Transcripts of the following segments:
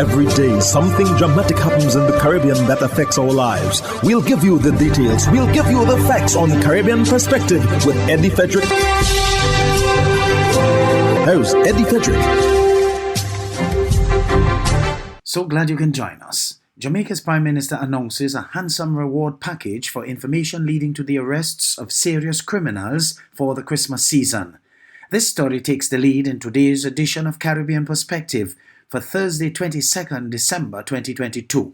Every day, something dramatic happens in the Caribbean that affects our lives. We'll give you the details. We'll give you the facts on Caribbean Perspective with Eddie Frederick. Here's Eddie Frederick. So glad you can join us. Jamaica's Prime Minister announces a handsome reward package for information leading to the arrests of serious criminals for the Christmas season. This story takes the lead in today's edition of Caribbean Perspective for Thursday, 22nd December 2022.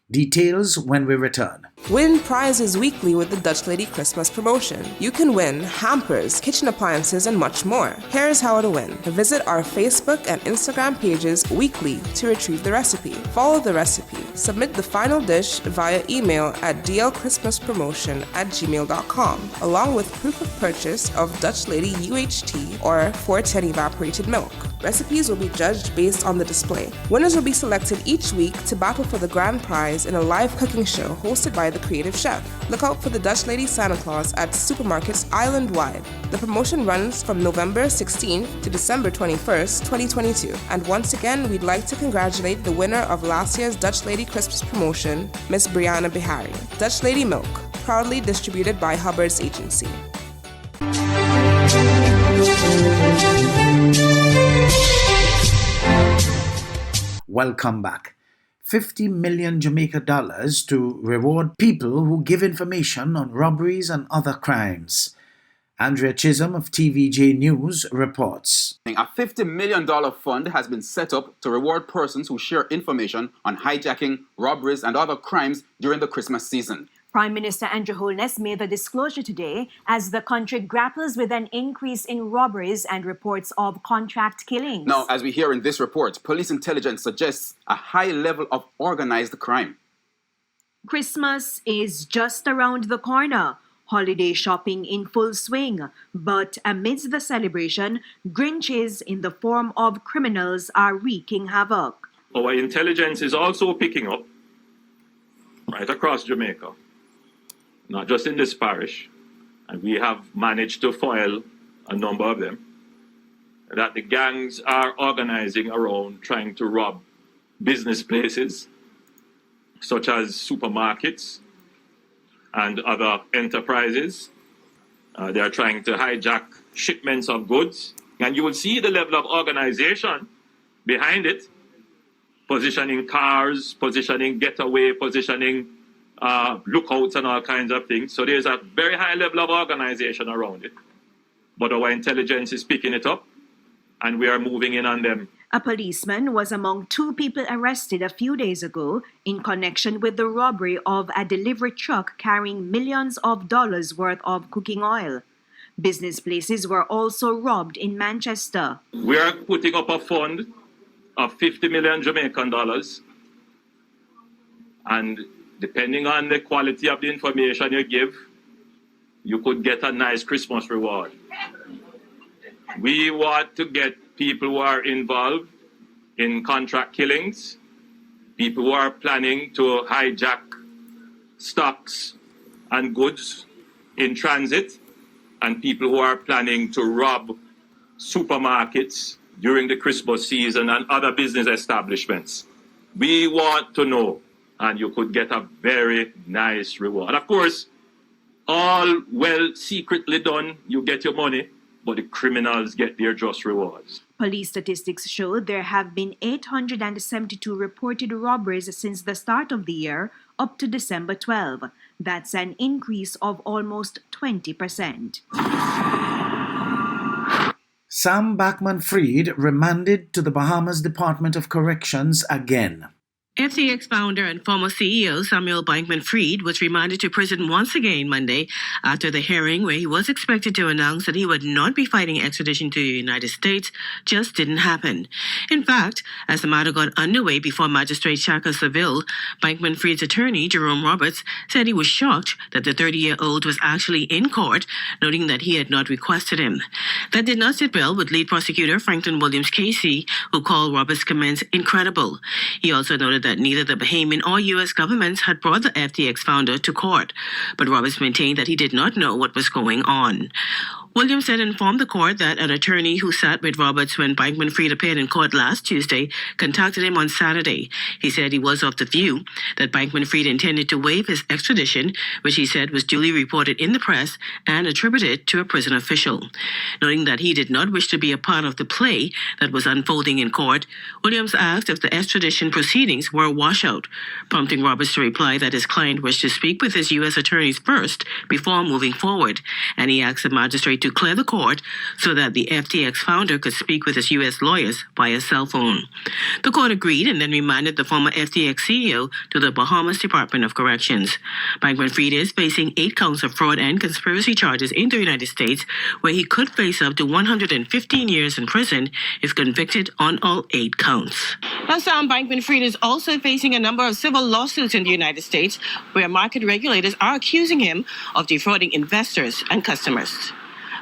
Details when we return. Win prizes weekly with the Dutch Lady Christmas promotion. You can win hampers, kitchen appliances, and much more. Here's how to win. Visit our Facebook and Instagram pages weekly to retrieve the recipe. Follow the recipe. Submit the final dish via email at dlchristmaspromotion@gmail.com along with proof of purchase of Dutch Lady UHT or 410 evaporated milk. Recipes will be judged based on the display. Winners will be selected each week to battle for the grand prize in a live cooking show hosted by the creative chef. Look out for the Dutch Lady Santa Claus at supermarkets island-wide. The promotion runs from November 16th to December 21st, 2022. And once again, we'd like to congratulate the winner of last year's Dutch Lady Christmas promotion, Miss Brianna Bihari. Dutch Lady Milk, proudly distributed by Hubbard's Agency. Welcome back. $50 million Jamaica dollars to reward people who give information on robberies and other crimes. Andrea Chisholm of TVJ News reports. A $50 million fund has been set up to reward persons who share information on hijacking, robberies, and other crimes during the Christmas season. Prime Minister Andrew Holness made the disclosure today as the country grapples with an increase in robberies and reports of contract killings. Now, as we hear in this report, police intelligence suggests a high level of organized crime. Christmas is just around the corner. Holiday shopping in full swing. But amidst the celebration, Grinches in the form of criminals are wreaking havoc. Our intelligence is also picking up right across Jamaica, not just in this parish, and we have managed to foil a number of them, that the gangs are organizing around trying to rob business places, such as supermarkets and other enterprises. They are trying to hijack shipments of goods, and you will see the level of organization behind it, positioning cars, positioning getaway, positioning lookouts and all kinds of things. So there's a very high level of organization around it. But our intelligence is picking it up, and we are moving in on them. A policeman was among two people arrested a few days ago in connection with the robbery of a delivery truck carrying millions of dollars worth of cooking oil. Business places were also robbed in Manchester. We are putting up a fund of 50 million Jamaican dollars, and depending on the quality of the information you give, you could get a nice Christmas reward. We want to get people who are involved in contract killings, people who are planning to hijack stocks and goods in transit, and people who are planning to rob supermarkets during the Christmas season and other business establishments. We want to know, and you could get a very nice reward. Of course, all well secretly done, you get your money, but the criminals get their just rewards. Police statistics show there have been 872 reported robberies since the start of the year up to December 12. That's an increase of almost 20%. Sam Backman-Fried remanded to the Bahamas Department of Corrections again. FTX founder and former CEO Samuel Bankman-Fried was remanded to prison once again Monday after the hearing where he was expected to announce that he would not be fighting extradition to the United States just didn't happen. In fact, as the matter got underway before Magistrate Shaka Seville, Bankman-Fried's attorney, Jerome Roberts, said he was shocked that the 30-year-old was actually in court, noting that he had not requested him. That did not sit well with lead prosecutor Franklin Williams Casey, who called Roberts' comments incredible. He also noted that neither the Bahamian or U.S. governments had brought the FTX founder to court, but Roberts maintained that he did not know what was going on. Williams then informed the court that an attorney who sat with Roberts when Bankman-Fried appeared in court last Tuesday contacted him on Saturday. He said he was of the view that Bankman-Fried intended to waive his extradition, which he said was duly reported in the press and attributed to a prison official. Noting that he did not wish to be a part of the play that was unfolding in court, Williams asked if the extradition proceedings were a washout, prompting Roberts to reply that his client wished to speak with his U.S. attorneys first before moving forward, and he asked the magistrate to clear the court so that the FTX founder could speak with his U.S. lawyers via cell phone. The court agreed and then remanded the former FTX CEO to the Bahamas Department of Corrections. Bankman-Fried is facing 8 counts of fraud and conspiracy charges in the United States, where he could face up to 115 years in prison if convicted on all 8 counts. Now, Sam Bankman-Fried is also facing a number of civil lawsuits in the United States, where market regulators are accusing him of defrauding investors and customers.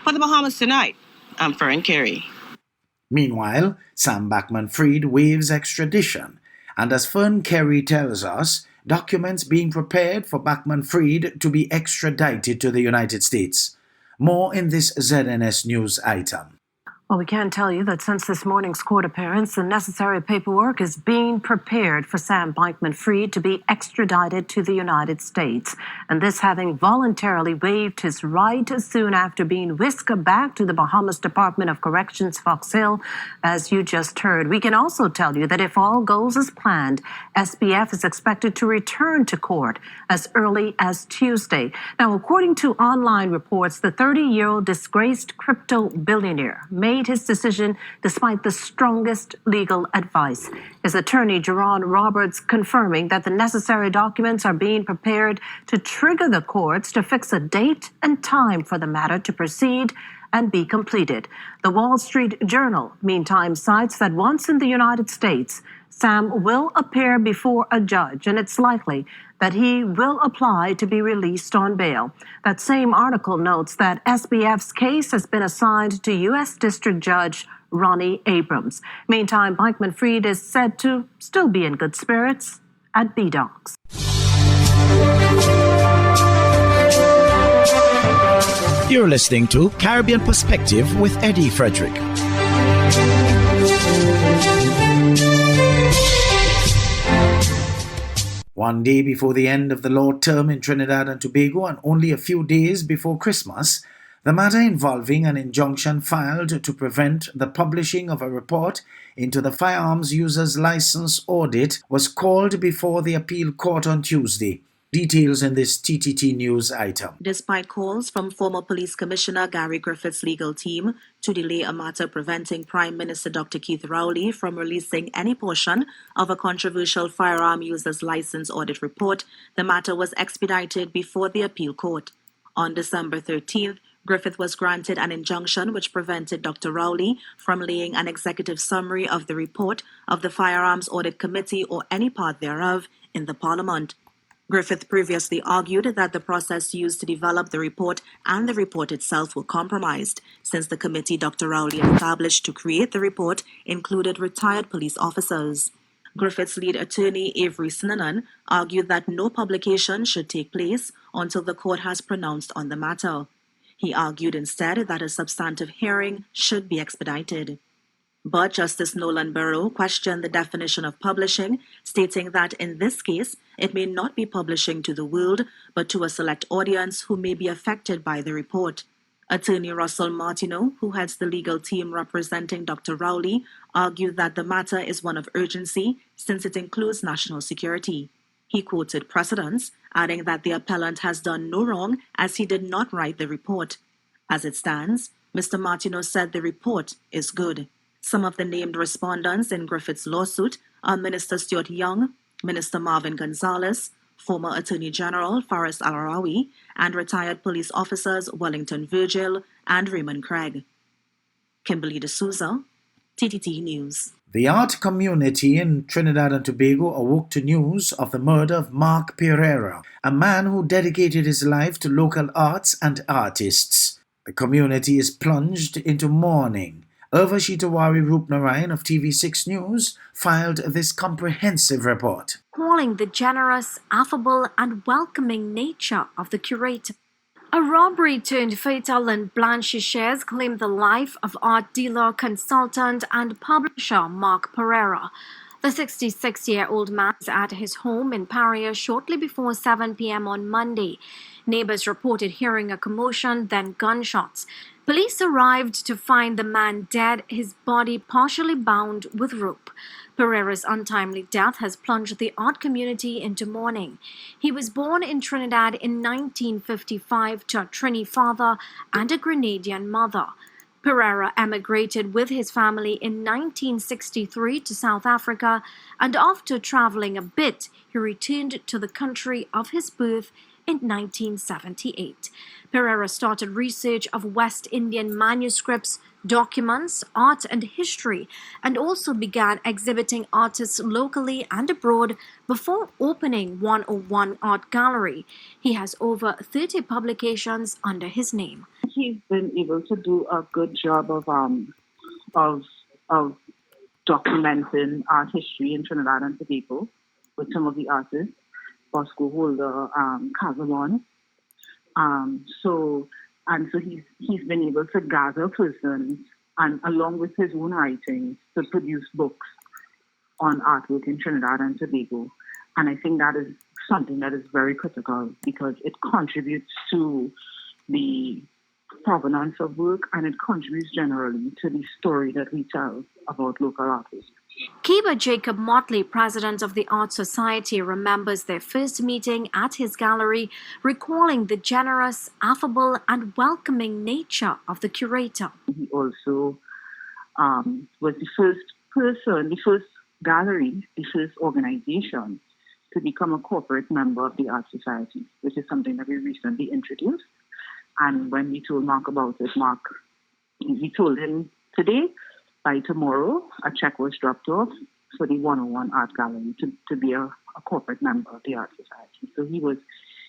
For the Bahamas Tonight, I'm Fern Carey. Meanwhile, Sam Bankman-Fried waives extradition, and as Fern Carey tells us, documents being prepared for Bankman-Fried to be extradited to the United States. More in this ZNS News item. Well, we can tell you that since this morning's court appearance, the necessary paperwork is being prepared for Sam Bankman-Fried to be extradited to the United States, and this having voluntarily waived his right soon after being whisked back to the Bahamas Department of Corrections, Fox Hill, as you just heard. We can also tell you that if all goes as planned, SBF is expected to return to court as early as Tuesday. Now, according to online reports, the 30-year-old disgraced crypto billionaire made his decision despite the strongest legal advice. His attorney, Jerron Roberts, confirming that the necessary documents are being prepared to trigger the courts to fix a date and time for the matter to proceed and be completed. The Wall Street Journal, meantime, cites that once in the United States, Sam will appear before a judge, and it's likely that he will apply to be released on bail. That same article notes that SBF's case has been assigned to U.S. District Judge Ronnie Abrams. Meantime, Bankman-Fried is said to still be in good spirits at B-Docks. You're listening to Caribbean Perspective with Eddie Frederick. One day before the end of the law term in Trinidad and Tobago and only a few days before Christmas, the matter involving an injunction filed to prevent the publishing of a report into the Firearms Users License Audit was called before the appeal court on Tuesday. Details in this TTT News item. Despite calls from former Police Commissioner Gary Griffith's legal team to delay a matter preventing Prime Minister Dr. Keith Rowley from releasing any portion of a controversial firearm users license audit report, the matter was expedited before the appeal court. On December 13th, Griffith was granted an injunction which prevented Dr. Rowley from laying an executive summary of the report of the Firearms Audit Committee or any part thereof in the Parliament. Griffith previously argued that the process used to develop the report and the report itself were compromised, since the committee Dr. Rowley established to create the report included retired police officers. Griffith's lead attorney, Avery Sinanan, argued that no publication should take place until the court has pronounced on the matter. He argued instead that a substantive hearing should be expedited. But Justice Nolan Burrow questioned the definition of publishing, stating that in this case, it may not be publishing to the world, but to a select audience who may be affected by the report. Attorney Russell Martineau, who heads the legal team representing Dr. Rowley, argued that the matter is one of urgency since it includes national security. He quoted precedents, adding that the appellant has done no wrong as he did not write the report. As it stands, Mr. Martineau said the report is good. Some of the named respondents in Griffith's lawsuit are Minister Stuart Young, Minister Marvin Gonzalez, former Attorney General Faris Al-Arawi, and retired police officers Wellington Virgil and Raymond Craig. Kimberly D'Souza, TTT News. The art community in Trinidad and Tobago awoke to news of the murder of Mark Pereira, a man who dedicated his life to local arts and artists. The community is plunged into mourning. Urvashitawari Rupnarayan of TV6 News filed this comprehensive report. Calling the generous, affable and welcoming nature of the curator. A robbery turned fatal in Blanchisseuse claimed the life of art dealer, consultant, and publisher Mark Pereira. The 66-year-old man was at his home in Paria shortly before 7 p.m. on Monday. Neighbors reported hearing a commotion, then gunshots. Police arrived to find the man dead, his body partially bound with rope. Pereira's untimely death has plunged the art community into mourning. He was born in Trinidad in 1955 to a Trini father and a Grenadian mother. Pereira emigrated with his family in 1963 to South Africa, and after traveling a bit, he returned to the country of his birth in 1978. Pereira started research of West Indian manuscripts, documents, art and history, and also began exhibiting artists locally and abroad before opening 101 Art Gallery. He has over 30 publications under his name. He's been able to do a good job of documenting art history in Trinidad and Tobago with some of the artists, Bosco Holder, Casamon. So he's been able to gather persons and along with his own writings to produce books on artwork in Trinidad and Tobago. And I think that is something that is very critical because it contributes to the provenance of work and it contributes generally to the story that we tell about local artists. Keeper Jacob Motley, president of the Art Society, remembers their first meeting at his gallery, recalling the generous, affable, and welcoming nature of the curator. He also was the first person, the first gallery, the first organization to become a corporate member of the Art Society, which is something that we recently introduced. And when we told Mark about it, we told him today, by tomorrow, a check was dropped off for the 101 Art Gallery to be a corporate member of the Art Society. So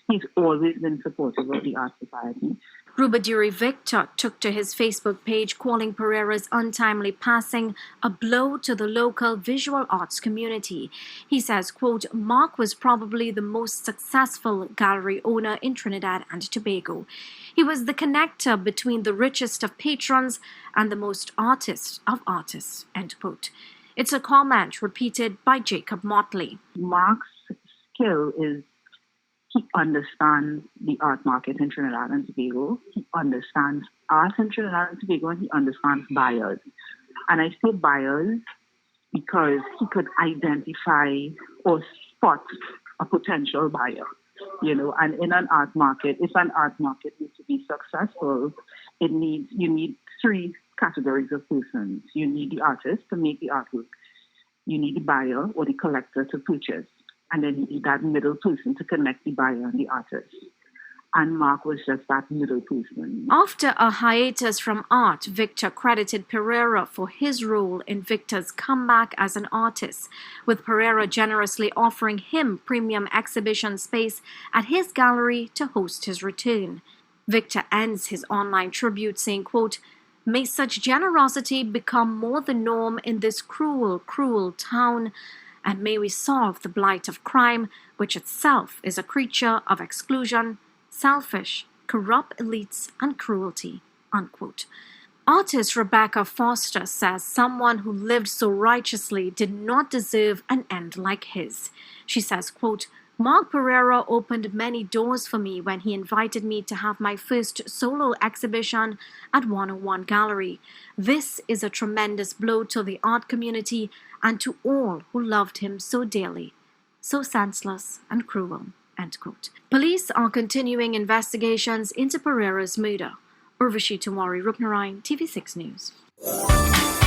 he's always been supportive of the Art Society. Rubaduri Victor took to his Facebook page calling Pereira's untimely passing a blow to the local visual arts community. He says, quote, Mark was probably the most successful gallery owner in Trinidad and Tobago. He was the connector between the richest of patrons and the most artist of artists, end quote. It's a comment repeated by Jacob Motley. Mark's skill is he understands the art market in Trinidad and Tobago. He understands art in Trinidad and Tobago, and he understands buyers. And I say buyers because he could identify or spot a potential buyer. And in an art market, if an art market needs to be successful, you need three categories of persons. You need the artist to make the artwork. You need the buyer or the collector to purchase. And then you need that middle person to connect the buyer and the artist. And Mark was just that middle person. After a hiatus from art, Victor credited Pereira for his role in Victor's comeback as an artist, with Pereira generously offering him premium exhibition space at his gallery to host his return. Victor ends his online tribute saying, quote, May such generosity become more the norm in this cruel, cruel town, and may we solve the blight of crime, which itself is a creature of exclusion, selfish, corrupt elites, and cruelty, unquote. Artist Rebecca Foster says someone who lived so righteously did not deserve an end like his. She says, quote, Mark Pereira opened many doors for me when he invited me to have my first solo exhibition at 101 Gallery. This is a tremendous blow to the art community and to all who loved him so dearly, so senseless and cruel, end quote. Police are continuing investigations into Pereira's murder. Urvashi Tumari Rupnarayan, TV6 News.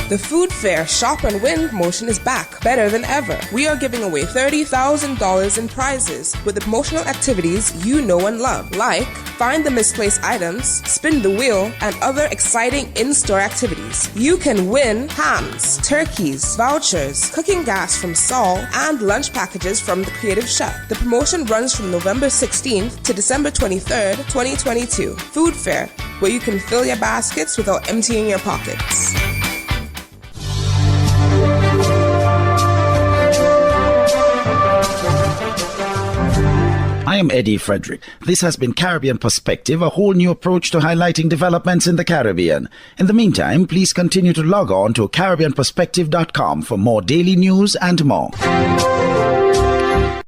The Food Fair Shop and Win promotion is back, better than ever. We are giving away $30,000 in prizes with the promotional activities you know and love, like find the misplaced items, spin the wheel, and other exciting in-store activities. You can win hams, turkeys, vouchers, cooking gas from Saul, and lunch packages from the Creative Chef. The promotion runs from November 16th to December 23rd, 2022. Food Fair, where you can fill your baskets without emptying your pockets. I am Eddie Frederick. This has been Caribbean Perspective, a whole new approach to highlighting developments in the Caribbean. In the meantime, please continue to log on to CaribbeanPerspective.com for more daily news and more.